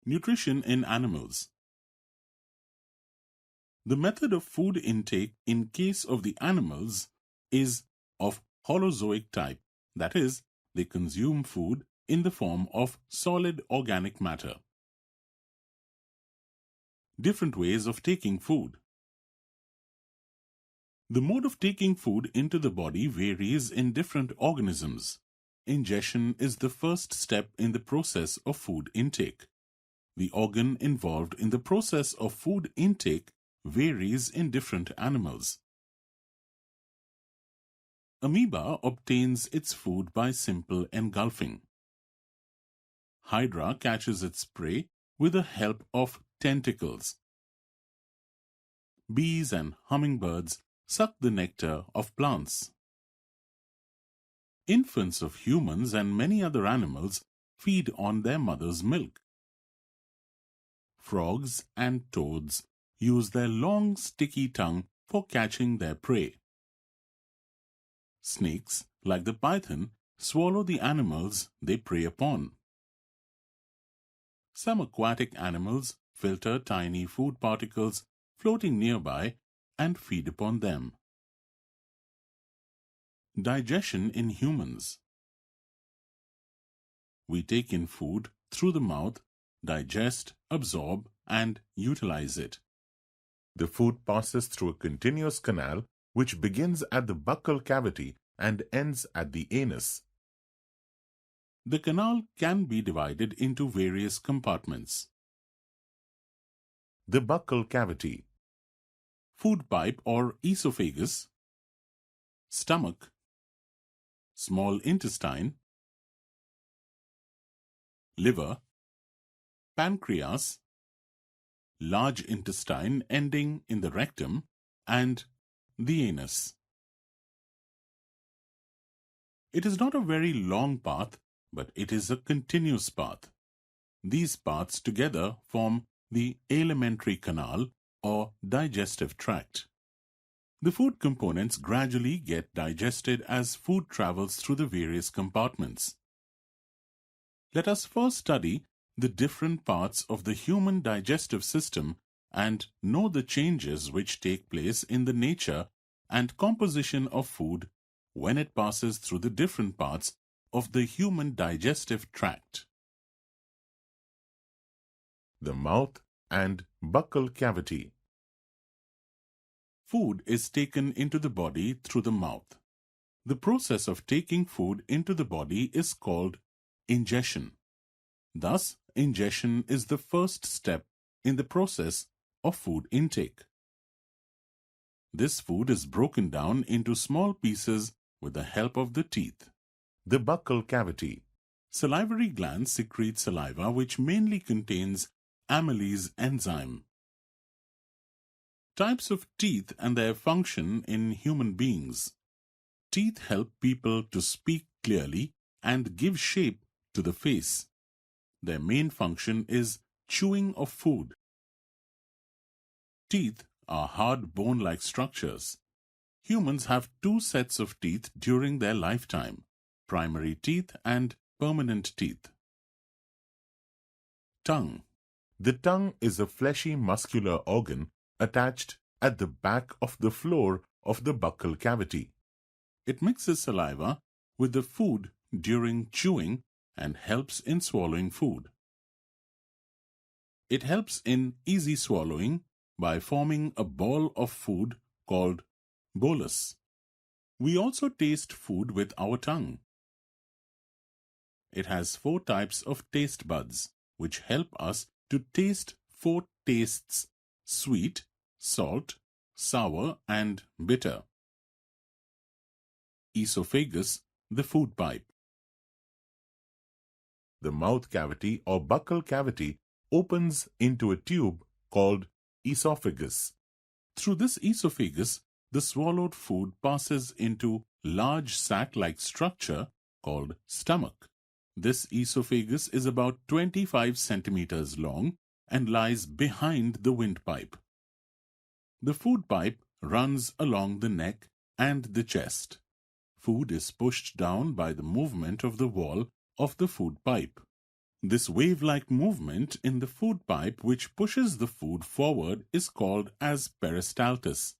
Nutrition in animals. The method of food intake in case of the animals is of holozoic type, that is, they consume food in the form of solid organic matter. Different ways of taking food. The mode of taking food into the body varies in different organisms. Ingestion is the first step in the process of food intake. The organ involved in the process of food intake varies in different animals. Amoeba obtains its food by simple engulfing. Hydra catches its prey with the help of tentacles. Bees and hummingbirds suck the nectar of plants. Infants of humans and many other animals feed on their mother's milk. Frogs and toads use their long sticky tongue for catching their prey. Snakes, like the python, swallow the animals they prey upon. Some aquatic animals filter tiny food particles floating nearby and feed upon them. Digestion in humans. We take in food through the mouth, digest, absorb, and utilize it. The food passes through a continuous canal which begins at the buccal cavity and ends at the anus. The canal can be divided into various compartments. The buccal cavity. Food pipe or esophagus. Stomach. Small intestine. Liver. Pancreas. Large intestine ending in the rectum, and the anus. It is not a very long path, but it is a continuous path. These paths together form the alimentary canal or digestive tract. The food components gradually get digested as food travels through the various compartments. Let us first study the different parts of the human digestive system and know the changes which take place in the nature and composition of food when it passes through the different parts of the human digestive tract. The mouth and buccal cavity. Food is taken into the body through the mouth. The process of taking food into the body is called ingestion. Thus, ingestion is the first step in the process of food intake. This food is broken down into small pieces with the help of the teeth. The buccal cavity. Salivary glands secrete saliva which mainly contains amylase enzyme. Types of teeth and their function in human beings. Teeth help people to speak clearly and give shape to the face. Their main function is chewing of food. Teeth are hard bone-like structures. Humans have two sets of teeth during their lifetime, primary teeth and permanent teeth. Tongue. The tongue is a fleshy muscular organ attached at the back of the floor of the buccal cavity. It mixes saliva with the food during chewing and helps in swallowing food. It helps in easy swallowing by forming a ball of food called bolus. We also taste food with our tongue. It has 4 types of taste buds, which help us to taste 4 tastes: sweet, salt, sour, and bitter. Esophagus, the food pipe. The mouth cavity or buccal cavity opens into a tube called esophagus. Through this esophagus, the swallowed food passes into large sac-like structure called stomach. This esophagus is about 25 centimeters long and lies behind the windpipe. The food pipe runs along the neck and the chest. Food is pushed down by the movement of the wall of the food pipe. This wave-like movement in the food pipe which pushes the food forward is called as peristaltis.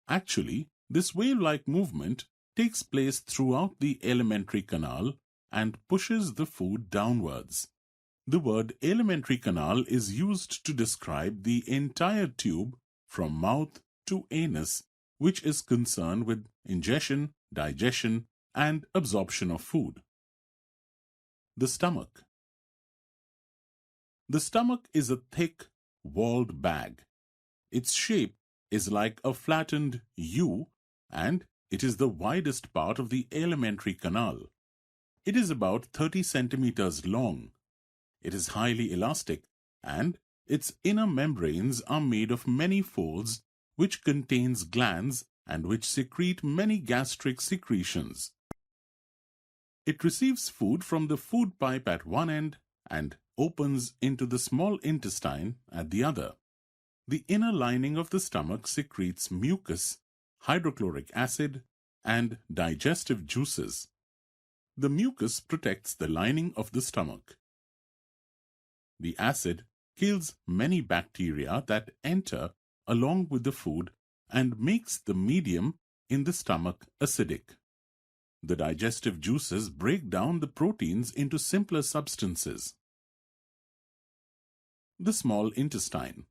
Actually, this wave-like movement takes place throughout the alimentary canal and pushes the food downwards. The word alimentary canal is used to describe the entire tube from mouth to anus, which is concerned with ingestion, digestion, and absorption of food. The stomach. The stomach is a thick, walled bag. Its shape is like a flattened U, and it is the widest part of the alimentary canal. It is about 30 centimeters long. It is highly elastic, and its inner membranes are made of many folds which contains glands and which secrete many gastric secretions. It receives food from the food pipe at one end and opens into the small intestine at the other. The inner lining of the stomach secretes mucus, hydrochloric acid, and digestive juices. The mucus protects the lining of the stomach. The acid kills many bacteria that enter along with the food and makes the medium in the stomach acidic. The digestive juices break down the proteins into simpler substances. The small intestine.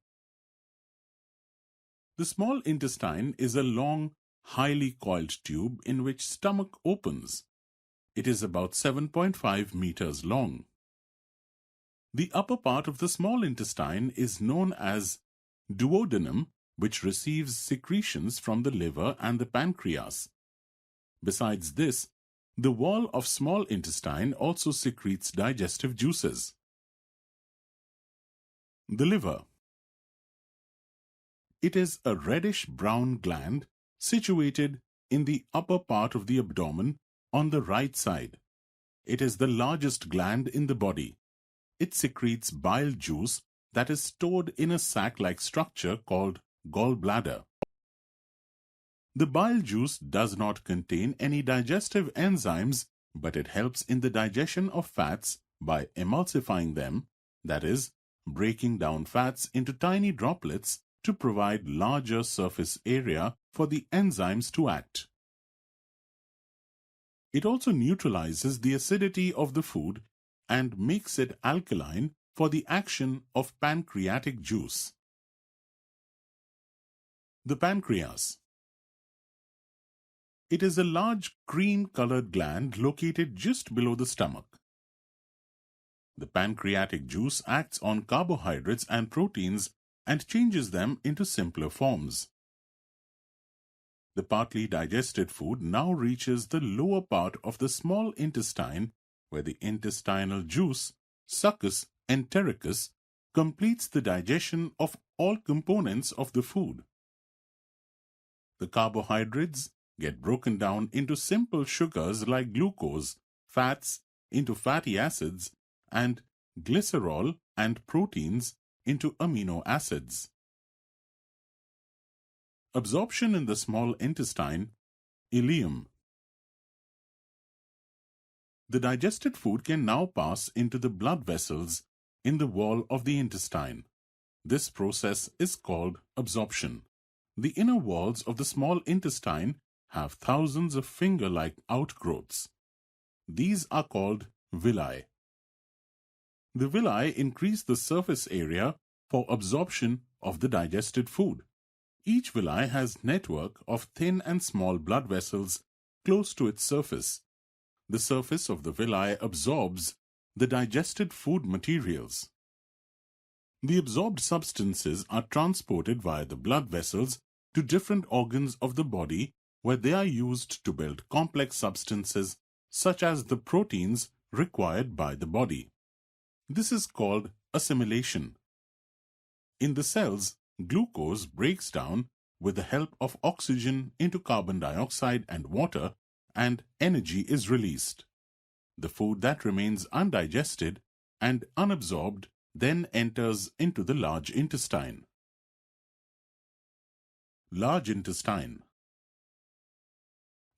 The small intestine is a long, highly coiled tube in which stomach opens. It is about 7.5 meters long. The upper part of the small intestine is known as duodenum, which receives secretions from the liver and the pancreas. Besides this, the wall of small intestine also secretes digestive juices. The liver. It is a reddish-brown gland situated in the upper part of the abdomen on the right side. It is the largest gland in the body. It secretes bile juice that is stored in a sac-like structure called gallbladder. The bile juice does not contain any digestive enzymes, but it helps in the digestion of fats by emulsifying them, that is, breaking down fats into tiny droplets to provide larger surface area for the enzymes to act. It also neutralizes the acidity of the food and makes it alkaline for the action of pancreatic juice. The pancreas. It is a large cream-colored gland located just below the stomach. The pancreatic juice acts on carbohydrates and proteins and changes them into simpler forms. The partly digested food now reaches the lower part of the small intestine, where the intestinal juice, succus entericus, completes the digestion of all components of the food. The carbohydrates get broken down into simple sugars like glucose, fats into fatty acids, and glycerol and proteins into amino acids. Absorption in the small intestine, ileum. The digested food can now pass into the blood vessels in the wall of the intestine. This process is called absorption. The inner walls of the small intestine have thousands of finger-like outgrowths. These are called villi. The villi increase the surface area for absorption of the digested food. Each villi has network of thin and small blood vessels close to its surface. The surface of the villi absorbs the digested food materials. The absorbed substances are transported via the blood vessels to different organs of the body where they are used to build complex substances such as the proteins required by the body. This is called assimilation. In the cells, glucose breaks down with the help of oxygen into carbon dioxide and water, and energy is released. The food that remains undigested and unabsorbed then enters into the large intestine. Large intestine.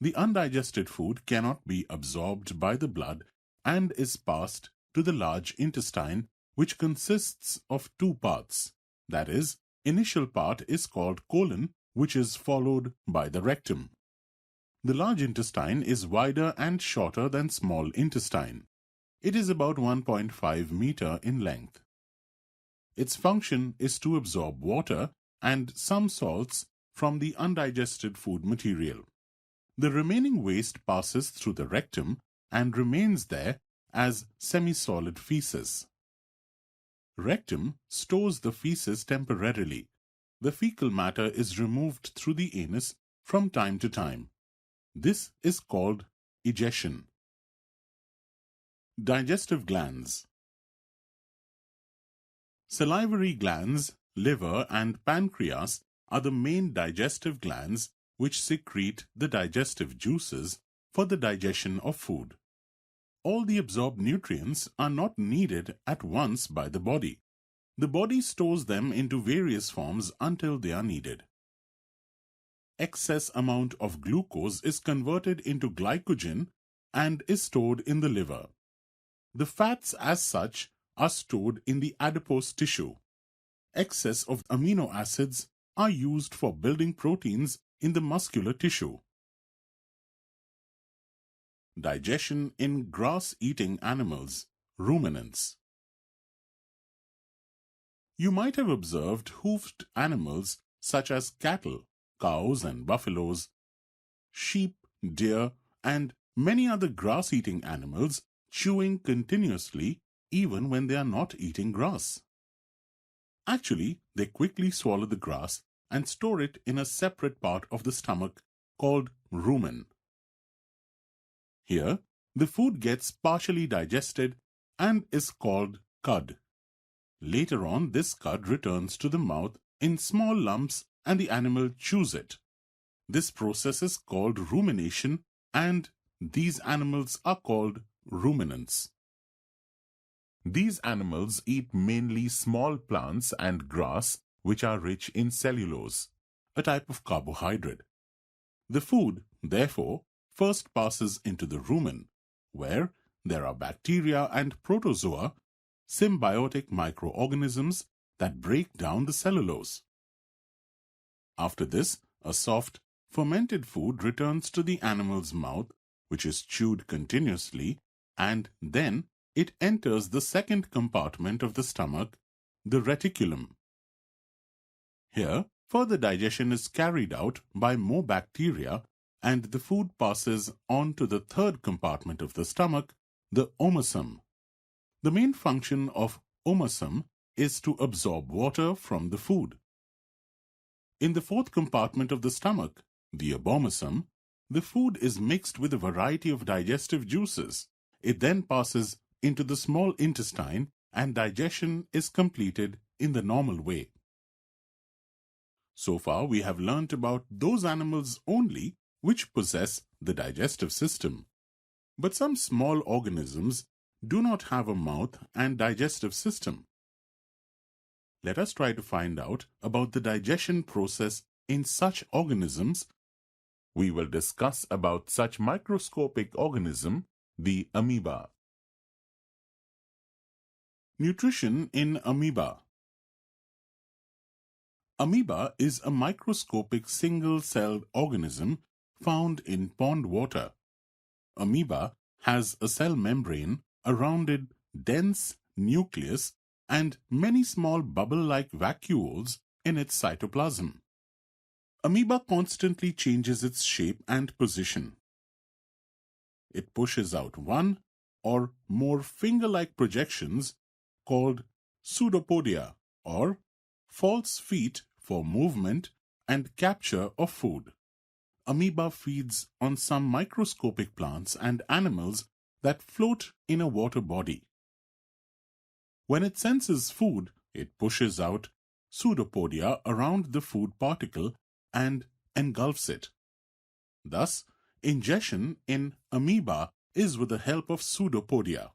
The undigested food cannot be absorbed by the blood and is passed to the large intestine, which consists of two parts. That is, initial part is called colon, which is followed by the rectum. The large intestine is wider and shorter than small intestine. It is about 1.5 meter in length. Its function is to absorb water and some salts from the undigested food material. The remaining waste passes through the rectum and remains there as semi-solid feces. Rectum stores the feces temporarily. The fecal matter is removed through the anus from time to time. This is called egestion. Digestive glands. Salivary glands, liver, and pancreas are the main digestive glands which secrete the digestive juices for the digestion of food. All the absorbed nutrients are not needed at once by the body. The body stores them into various forms until they are needed. Excess amount of glucose is converted into glycogen and is stored in the liver. The fats as such are stored in the adipose tissue. Excess of amino acids are used for building proteins in the muscular tissue. Digestion in grass-eating animals, ruminants. You might have observed hoofed animals such as cattle, cows and buffaloes, sheep, deer, and many other grass-eating animals chewing continuously even when they are not eating grass. Actually, they quickly swallow the grass and store it in a separate part of the stomach called rumen. Here, the food gets partially digested and is called cud. Later on, this cud returns to the mouth in small lumps and the animal chews it. This process is called rumination, and these animals are called ruminants. These animals eat mainly small plants and grass which are rich in cellulose, a type of carbohydrate. The food, therefore, first passes into the rumen, where there are bacteria and protozoa, symbiotic microorganisms that break down the cellulose. After this, a soft, fermented food returns to the animal's mouth, which is chewed continuously, and then it enters the second compartment of the stomach, the reticulum. Here, further digestion is carried out by more bacteria, and the food passes on to the third compartment of the stomach, the omasum. The main function of omasum is to absorb water from the food. In the fourth compartment of the stomach, the abomasum, the food is mixed with a variety of digestive juices. It then passes into the small intestine and digestion is completed in the normal way. So far, we have learnt about those animals only which possess the digestive system. But some small organisms do not have a mouth and digestive system. Let us try to find out about the digestion process in such organisms. We will discuss about such microscopic organism, the amoeba. Nutrition in amoeba. Amoeba is a microscopic single-celled organism found in pond water. Amoeba has a cell membrane, a rounded, dense nucleus, and many small bubble-like vacuoles in its cytoplasm. Amoeba constantly changes its shape and position. It pushes out one or more finger-like projections called pseudopodia, or false feet for movement and capture of food. Amoeba feeds on some microscopic plants and animals that float in a water body. When it senses food, it pushes out pseudopodia around the food particle and engulfs it. Thus, ingestion in amoeba is with the help of pseudopodia.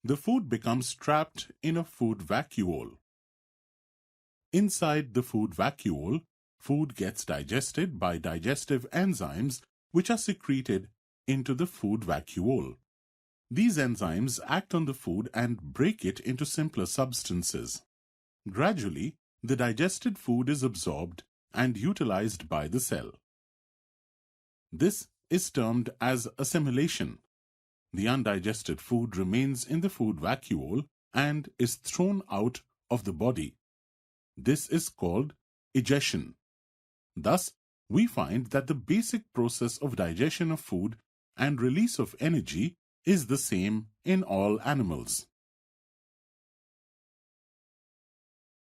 The food becomes trapped in a food vacuole. Inside the food vacuole, food gets digested by digestive enzymes which are secreted into the food vacuole. These enzymes act on the food and break it into simpler substances. Gradually, the digested food is absorbed and utilized by the cell. This is termed as assimilation. The undigested food remains in the food vacuole and is thrown out of the body. This is called egestion. Thus, we find that the basic process of digestion of food and release of energy is the same in all animals.